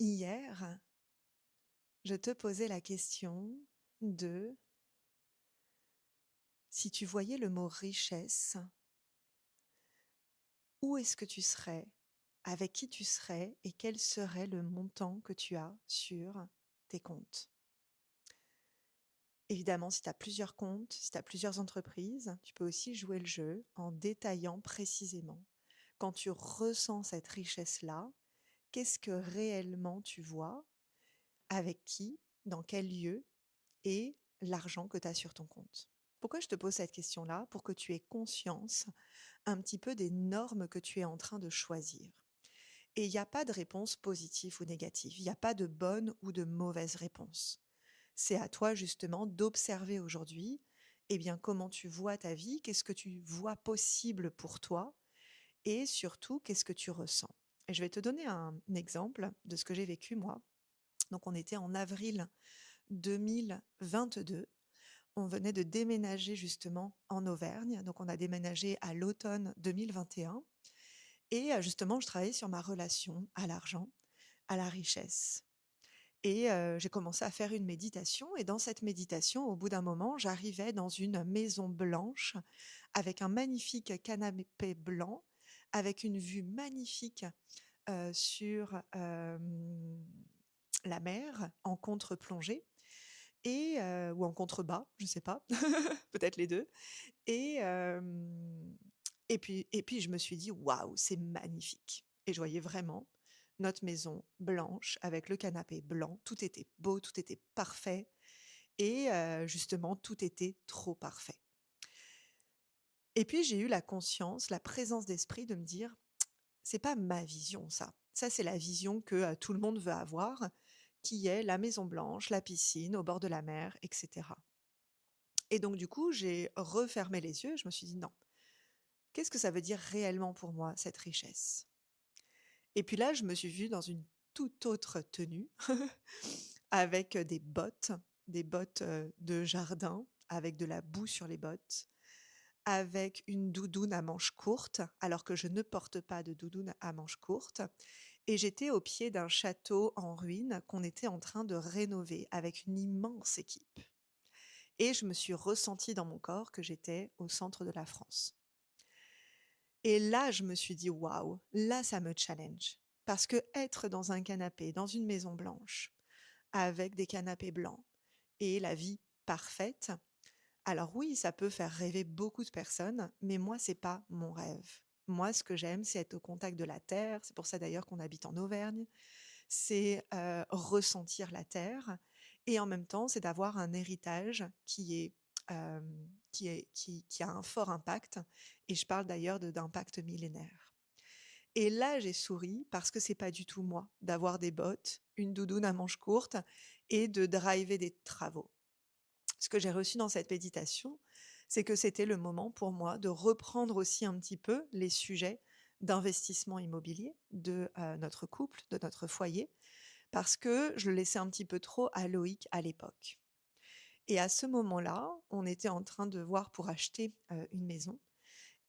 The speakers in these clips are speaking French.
Hier, je te posais la question de si tu voyais le mot richesse, où est-ce que tu serais, avec qui tu serais et quel serait le montant que tu as sur tes comptes. Évidemment, si tu as plusieurs comptes, si tu as plusieurs entreprises, tu peux aussi jouer le jeu en détaillant précisément. Quand tu ressens cette richesse-là, qu'est-ce que réellement tu vois, avec qui, dans quel lieu et l'argent que tu as sur ton compte. Pourquoi je te pose cette question-là? Pour que tu aies conscience un petit peu des normes que tu es en train de choisir. Et il n'y a pas de réponse positive ou négative, il n'y a pas de bonne ou de mauvaise réponse. C'est à toi justement d'observer aujourd'hui, eh bien, comment tu vois ta vie, qu'est-ce que tu vois possible pour toi et surtout qu'est-ce que tu ressens. Et je vais te donner un exemple de ce que j'ai vécu moi. Donc on était en avril 2022. On venait de déménager justement en Auvergne, donc on a déménagé à l'automne 2021 et justement je travaillais sur ma relation à l'argent, à la richesse et j'ai commencé à faire une méditation et dans cette méditation, au bout d'un moment, j'arrivais dans une maison blanche avec un magnifique canapé blanc, avec une vue magnifique, sur, la mer en contre-plongée et ou en contrebas, je sais pas, peut-être les 2. Et puis je me suis dit: «Waouh, c'est magnifique» et je voyais vraiment notre maison blanche avec le canapé blanc. Tout était beau, tout était parfait et justement tout était trop parfait. Et puis j'ai eu la conscience, la présence d'esprit de me dire: «C'est pas ma vision ça. Ça, c'est la vision que, tout le monde veut avoir, qui est la maison blanche, la piscine au bord de la mer et cetera». Et donc du coup, j'ai refermé les yeux, je me suis dit: «Non, qu'est-ce que ça veut dire réellement pour moi, cette richesse?» Et puis là, je me suis vue dans une toute autre tenue, avec des bottes, de jardin, avec de la boue sur les bottes, avec une doudoune à manches courtes, alors que je ne porte pas de doudoune à manches courtes. Et j'étais au pied d'un château en ruine qu'on était en train de rénover avec une immense équipe. Et je me suis ressentie dans mon corps que j'étais au centre de la France. Et là, je me suis dit: «Waouh, là, ça me challenge». Parce que être dans un canapé, dans une maison blanche, avec des canapés blancs et la vie parfaite, alors oui, ça peut faire rêver beaucoup de personnes, mais moi, c'est pas mon rêve. Moi, ce que j'aime, c'est être au contact de la terre. C'est pour ça d'ailleurs qu'on habite en Auvergne. C'est, ressentir la terre et en même temps, c'est d'avoir un héritage qui a un fort impact et je parle d'ailleurs d'impact millénaire. Et là, j'ai souri parce que c'est pas du tout moi d'avoir des bottes, une doudoune à manches courtes et de driver des travaux. Ce que j'ai reçu dans cette méditation, c'est que c'était le moment pour moi de reprendre aussi un petit peu les sujets d'investissement immobilier de, notre couple, de notre foyer, parce que je le laissais un petit peu trop à Loïc à l'époque. Et à ce moment-là, on était en train de voir pour acheter, une maison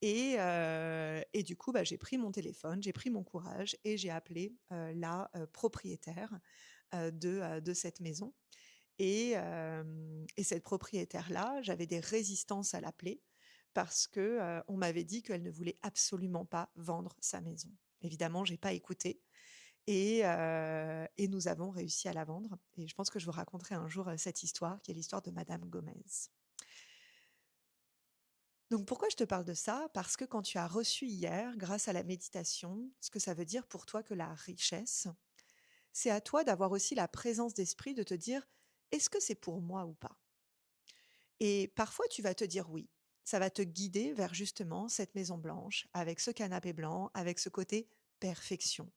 et du coup, bah, j'ai pris mon téléphone, j'ai pris mon courage et j'ai appelé, la, propriétaire, de cette maison et cette propriétaire-là, j'avais des résistances à l'appeler parce que, on m'avait dit qu'elle ne voulait absolument pas vendre sa maison. Évidemment, j'ai pas écouté et nous avons réussi à la vendre et je pense que je vous raconterai un jour, cette histoire qui est l'histoire de madame Gomez. Donc pourquoi je te parle de ça? Parce que quand tu as reçu hier, grâce à la méditation, ce que ça veut dire pour toi que la richesse, c'est à toi d'avoir aussi la présence d'esprit de te dire: «Est-ce que c'est pour moi ou pas?» Et parfois tu vas te dire oui. Ça va te guider vers justement cette maison blanche, avec ce canapé blanc, avec ce côté perfection.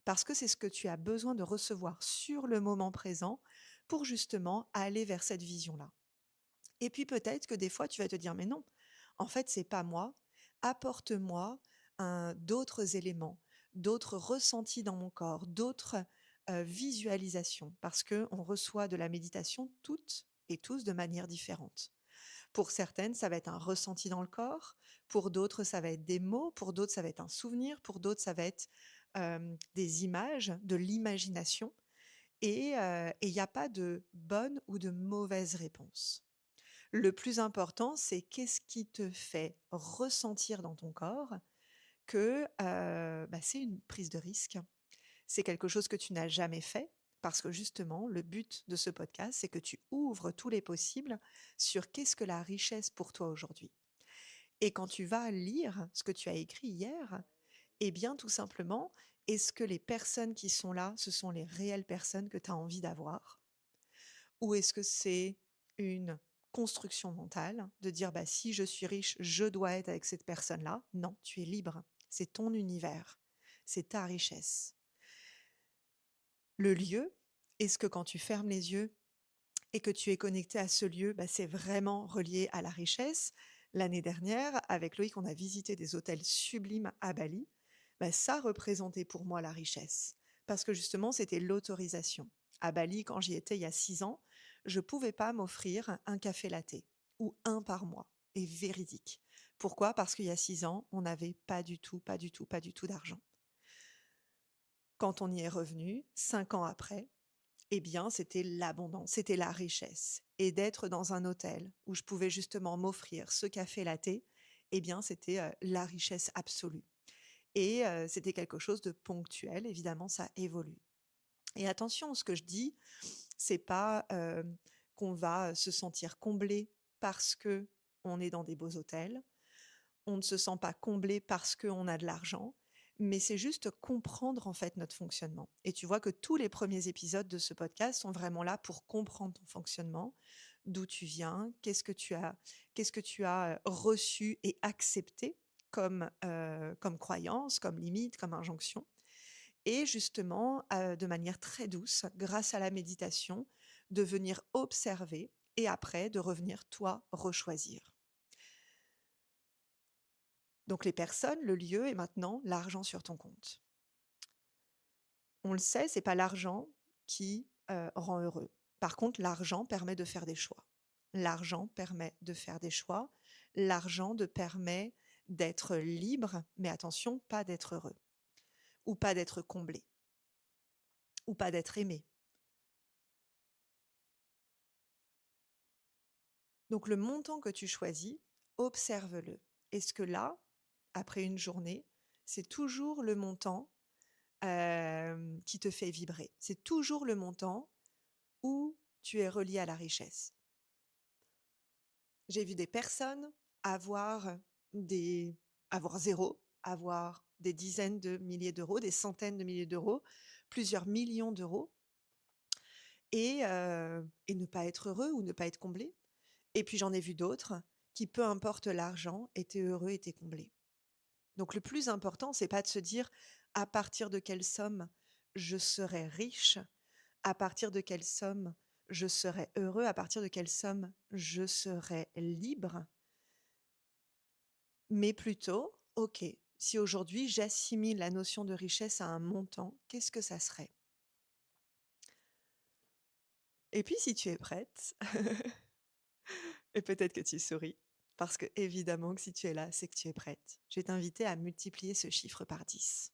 Parce que c'est ce que tu as besoin de recevoir sur le moment présent pour justement aller vers cette vision-là. Et puis peut-être que des fois tu vas te dire: «Mais non, en fait c'est pas moi, apporte-moi d'autres éléments, d'autres ressentis dans mon corps, d'autres, visualisations». Parce que on reçoit de la méditation toutes et tous de manière différente. Pour certaines, ça va être un ressenti dans le corps, pour d'autres, ça va être des mots, pour d'autres, ça va être un souvenir, pour d'autres, ça va être, des images, de l'imagination. Et il y a pas de bonne ou de mauvaise réponse. Le plus important, c'est qu'est-ce qui te fait ressentir dans ton corps que, c'est une prise de risque. C'est quelque chose que tu n'as jamais fait parce que justement, le but de ce podcast, c'est que tu ouvres tous les possibles sur qu'est-ce que la richesse pour toi aujourd'hui. Et quand tu vas lire ce que tu as écrit hier, eh bien, tout simplement, est-ce que les personnes qui sont là, ce sont les réelles personnes que tu as envie d'avoir? Ou est-ce que c'est une construction mentale de dire, bah, si je suis riche, je dois être avec cette personne-là? Non, tu es libre. C'est ton univers. C'est ta richesse. Le lieu, est-ce que quand tu fermes les yeux et que tu es connecté à ce lieu, bah, c'est vraiment relié à la richesse? L'année dernière, avec Loïc, on a visité des hôtels sublimes à Bali. Bah, ça représentait pour moi la richesse. Parce que justement, c'était l'autorisation. À Bali, quand j'y étais il y a 6 ans, je ne pouvais pas m'offrir un café latte ou un par mois. Et véridique. Pourquoi? Parce qu'il y a 6 ans, on n'avait pas du tout, pas du tout, pas du tout d'argent. Quand on y est revenu, 5 ans après, eh bien, c'était l'abondance, c'était la richesse. Et d'être dans un hôtel où je pouvais justement m'offrir ce café latte, eh bien, c'était la richesse absolue. Et c'était quelque chose de ponctuel, évidemment, ça évolue. Et attention, ce que je dis, c'est pas qu'on va se sentir comblé parce que on est dans des beaux hôtels. On ne se sent pas comblé parce qu'on a de l'argent, mais c'est juste comprendre en fait notre fonctionnement. Et tu vois que tous les premiers épisodes de ce podcast sont vraiment là pour comprendre ton fonctionnement, d'où tu viens, qu'est-ce que tu as reçu et accepté comme croyance, comme limite, comme injonction. Et justement, de manière très douce, grâce à la méditation, de venir observer et après de revenir toi rechoisir. Donc les personnes, le lieu et maintenant l'argent sur ton compte. On le sait, c'est pas l'argent qui rend heureux. Par contre, l'argent permet de faire des choix. L'argent permet de faire des choix. L'argent te permet d'être libre, mais attention, pas d'être heureux, ou pas d'être comblé, ou pas d'être aimé. Donc le montant que tu choisis, observe-le. Est-ce que là, après une journée, c'est toujours le montant qui te fait vibrer? C'est toujours le montant où tu es relié à la richesse. J'ai vu des personnes avoir des avoir zéro, avoir des dizaines de milliers d'euros, des centaines de milliers d'euros, plusieurs millions d'euros et ne pas être heureux ou ne pas être comblé. Et puis j'en ai vu d'autres qui, peu importe l'argent, étaient heureux, étaient comblés. Donc le plus important, c'est pas de se dire à partir de quelle somme je serai riche, à partir de quelle somme je serai heureux, à partir de quelle somme je serai libre, mais plutôt, OK, si aujourd'hui j'assimile la notion de richesse à un montant, qu'est-ce que ça serait? Et puis si tu es prête, et peut-être que tu souris, parce que évidemment que si tu es là, c'est que tu es prête. Je vais t'inviter à multiplier ce chiffre par 10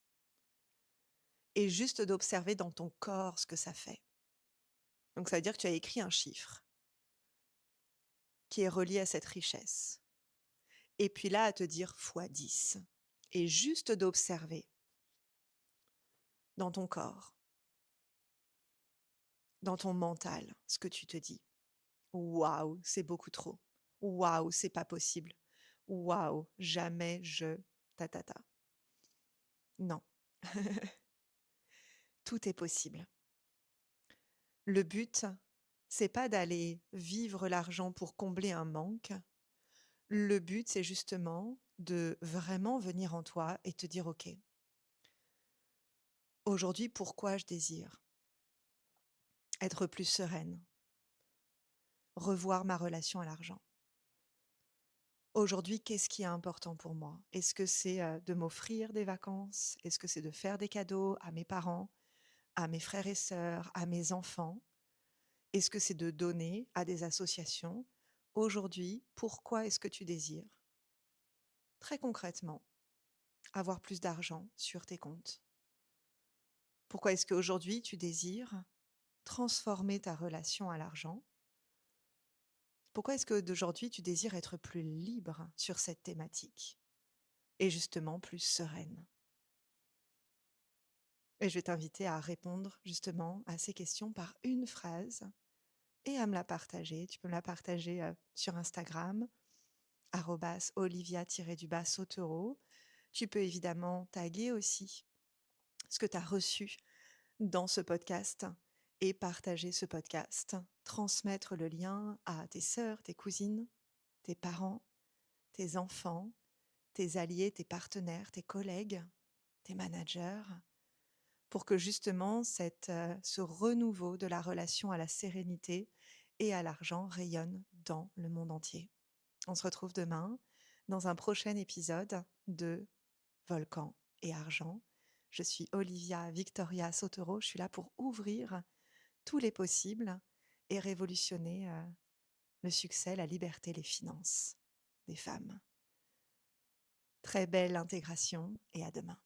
et juste d'observer dans ton corps ce que ça fait. Donc ça veut dire que tu as écrit un chiffre qui est relié à cette richesse. Et puis là, à te dire fois 10. Et juste d'observer dans ton corps, dans ton mental, ce que tu te dis. Waouh, c'est beaucoup trop. Waouh, c'est pas possible. Waouh, jamais je ta ta ta. Non, tout est possible. Le but, c'est pas d'aller vivre l'argent pour combler un manque. Le but, c'est justement de vraiment venir en toi et te dire, OK, aujourd'hui, pourquoi je désire être plus sereine, revoir ma relation à l'argent. Aujourd'hui, qu'est-ce qui est important pour moi? Est-ce que c'est de m'offrir des vacances? Est-ce que c'est de faire des cadeaux à mes parents, à mes frères et sœurs, à mes enfants? Est-ce que c'est de donner à des associations? Aujourd'hui, pourquoi est-ce que tu désires? Très concrètement, avoir plus d'argent sur tes comptes. Pourquoi est-ce qu'aujourd'hui tu désires transformer ta relation à l'argent? Pourquoi est-ce que d'aujourd'hui tu désires être plus libre sur cette thématique et justement plus sereine? Et je vais t'inviter à répondre justement à ces questions par une phrase et à me la partager. Tu peux me la partager sur Instagram, olivia-sautereau. Tu peux évidemment taguer aussi ce que tu as reçu dans ce podcast et partager ce podcast, transmettre le lien à tes sœurs, tes cousines, tes parents, tes enfants, tes alliés, tes partenaires, tes collègues, tes managers, pour que justement ce renouveau de la relation à la sérénité et à l'argent rayonne dans le monde entier. On se retrouve demain dans un prochain épisode de Volcan et Argent. Je suis Olivia Victoria Sotero, je suis là pour ouvrir tous les possibles et révolutionner le succès, la liberté, les finances des femmes. Très belle intégration et à demain.